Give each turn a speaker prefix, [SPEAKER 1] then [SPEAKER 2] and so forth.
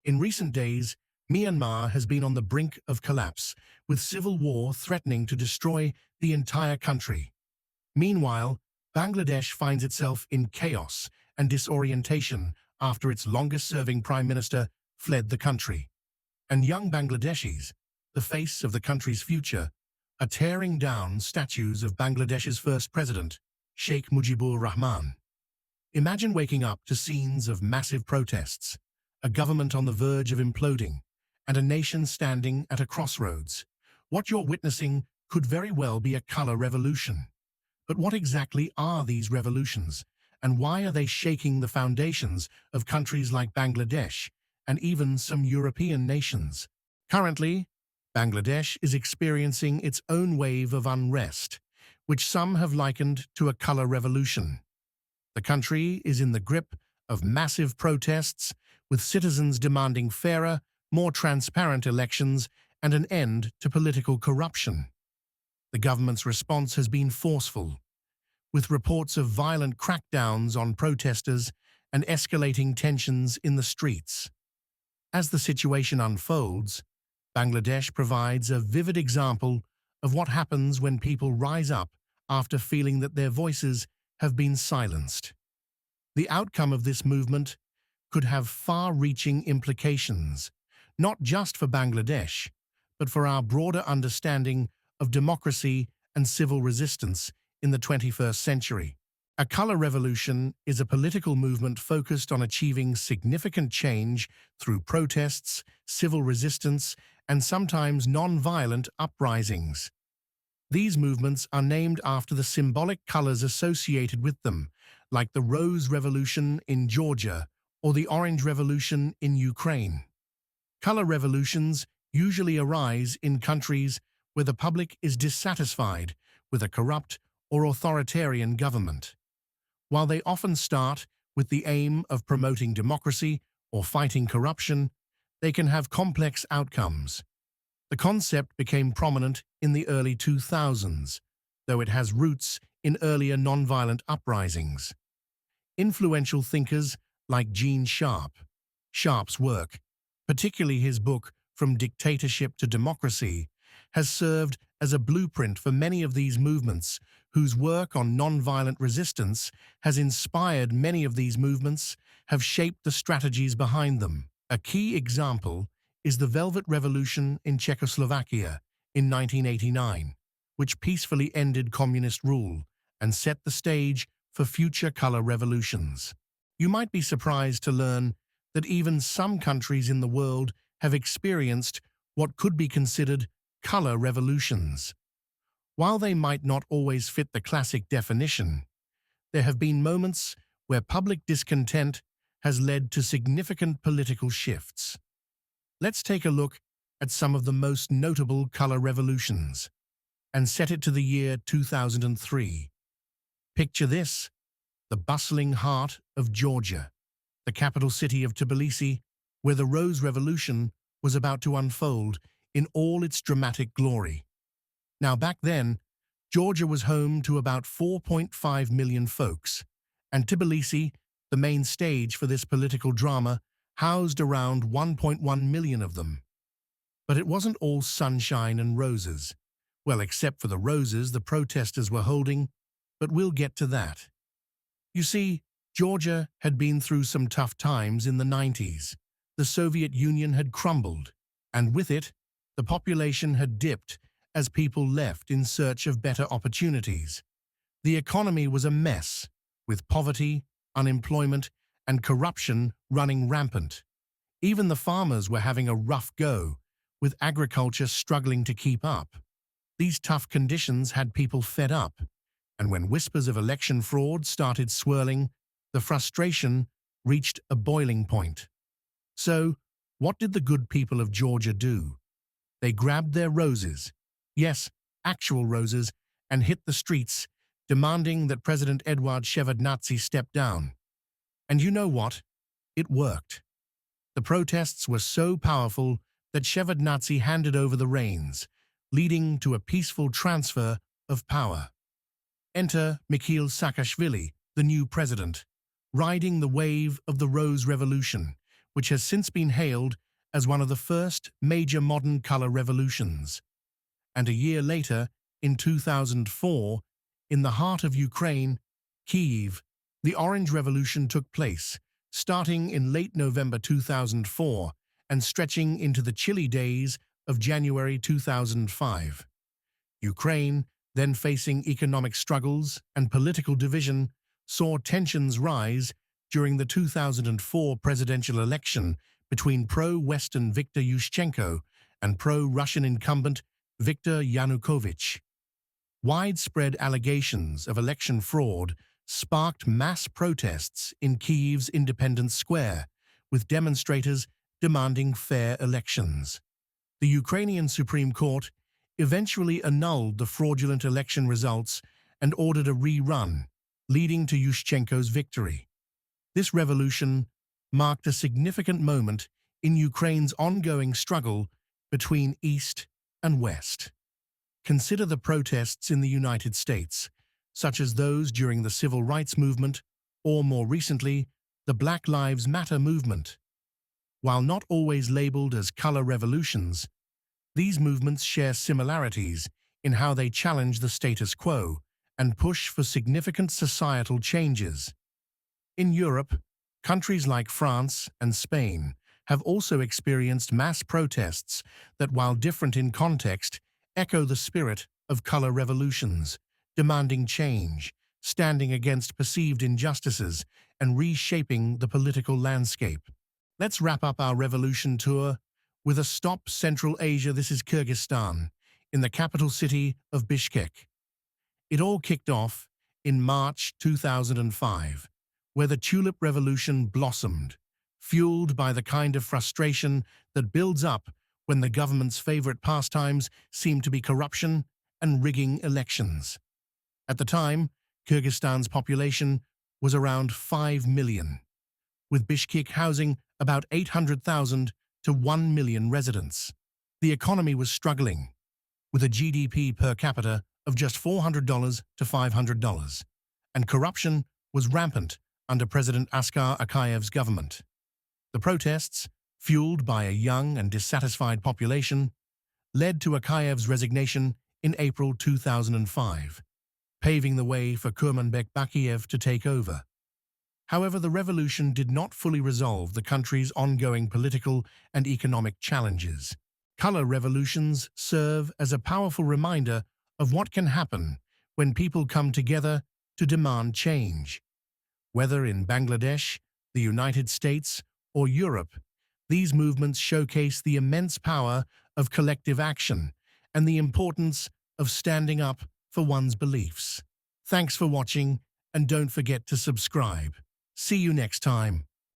[SPEAKER 1] In recent days, Myanmar has been on the brink of collapse, with civil war threatening to destroy the entire country. Meanwhile, Bangladesh finds itself in chaos and disorientation after its longest-serving prime minister fled the country. And young Bangladeshis, the face of the country's future, are tearing down statues of Bangladesh's first president, Sheikh Mujibur Rahman. Imagine waking up to scenes of massive protests, a government on the verge of imploding, and a nation standing at a crossroads. What you're witnessing could very well be a color revolution. But what exactly are these revolutions, and why are they shaking the foundations of countries like Bangladesh and even some European nations? Currently, Bangladesh is experiencing its own wave of unrest, which some have likened to a color revolution. The country is in the grip of massive protests, with citizens demanding fairer, more transparent elections and an end to political corruption. The government's response has been forceful, with reports of violent crackdowns on protesters and escalating tensions in the streets. As the situation unfolds, Bangladesh provides a vivid example of what happens when people rise up after feeling that their voices have been silenced. The outcome of this movement could have far-reaching implications, not just for Bangladesh, but for our broader understanding of democracy and civil resistance in the 21st century. A color revolution is a political movement focused on achieving significant change through protests, civil resistance, and sometimes non-violent uprisings. These movements are named after the symbolic colors associated with them, like the Rose Revolution in Georgia or the Orange Revolution in Ukraine. Color revolutions usually arise in countries where the public is dissatisfied with a corrupt or authoritarian government. While they often start with the aim of promoting democracy or fighting corruption, they can have complex outcomes. The concept became prominent in the early 2000s, though it has roots in earlier nonviolent uprisings. Influential thinkers like Gene Sharp's work, particularly his book From Dictatorship to Democracy, has served as a blueprint for many of these movements, whose work on nonviolent resistance has inspired many of these movements, have shaped the strategies behind them. A key example is the Velvet Revolution in Czechoslovakia in 1989, which peacefully ended communist rule and set the stage for future color revolutions. You might be surprised to learn that even some countries in the world have experienced what could be considered color revolutions. While they might not always fit the classic definition, there have been moments where public discontent has led to significant political shifts. Let's take a look at some of the most notable color revolutions and set it to the year 2003. Picture this: the bustling heart of Georgia, the capital city of Tbilisi, where the Rose Revolution was about to unfold in all its dramatic glory. Now, back then, Georgia was home to about 4.5 million folks, and Tbilisi, the main stage for this political drama, housed around 1.1 million of them. But it wasn't all sunshine and roses. Well, except for the roses the protesters were holding, but we'll get to that. You see, Georgia had been through some tough times in the 90s. The Soviet Union had crumbled, and with it, the population had dipped as people left in search of better opportunities. The economy was a mess, with poverty, unemployment, and corruption running rampant. Even the farmers were having a rough go, with agriculture struggling to keep up. These tough conditions had people fed up, and when whispers of election fraud started swirling, the frustration reached a boiling point. So, what did the good people of Georgia do? They grabbed their roses, yes, actual roses, and hit the streets, demanding that President Eduard Shevardnadze step down. And you know what? It worked. The protests were so powerful that Shevardnadze handed over the reins, leading to a peaceful transfer of power. Enter Mikhail Saakashvili, the new president, riding the wave of the Rose Revolution, which has since been hailed as one of the first major modern color revolutions. And a year later, in 2004, in the heart of Ukraine, Kyiv, the Orange Revolution took place, starting in late November 2004 and stretching into the chilly days of January 2005. Ukraine, then facing economic struggles and political division, saw tensions rise during the 2004 presidential election between pro-Western Viktor Yushchenko and pro-Russian incumbent Viktor Yanukovych. Widespread allegations of election fraud sparked mass protests in Kyiv's Independence Square, with demonstrators demanding fair elections. The Ukrainian Supreme Court eventually annulled the fraudulent election results and ordered a rerun, leading to Yushchenko's victory. This revolution marked a significant moment in Ukraine's ongoing struggle between East and West. Consider the protests in the United States, such as those during the Civil Rights Movement or, more recently, the Black Lives Matter movement. While not always labeled as color revolutions, these movements share similarities in how they challenge the status quo and push for significant societal changes. In Europe, countries like France and Spain have also experienced mass protests that, while different in context, echo the spirit of color revolutions, demanding change, standing against perceived injustices, and reshaping the political landscape. Let's wrap up our revolution tour with a stop Central Asia. This is Kyrgyzstan, in the capital city of Bishkek. It all kicked off in March 2005, where the Tulip Revolution blossomed, fueled by the kind of frustration that builds up when the government's favorite pastimes seem to be corruption and rigging elections. At the time, Kyrgyzstan's population was around 5 million, with Bishkek housing about 800,000 to 1 million residents. The economy was struggling, with a GDP per capita of just $400 to $500, and corruption was rampant under President Askar Akayev's government. The protests, fueled by a young and dissatisfied population, led to Akayev's resignation in April 2005, paving the way for Kurmanbek Bakiev to take over. However, the revolution did not fully resolve the country's ongoing political and economic challenges. Color revolutions serve as a powerful reminder of what can happen when people come together to demand change. Whether in Bangladesh, the United States, or Europe, these movements showcase the immense power of collective action and the importance of standing up for one's beliefs. Thanks for watching, and don't forget to subscribe. See you next time.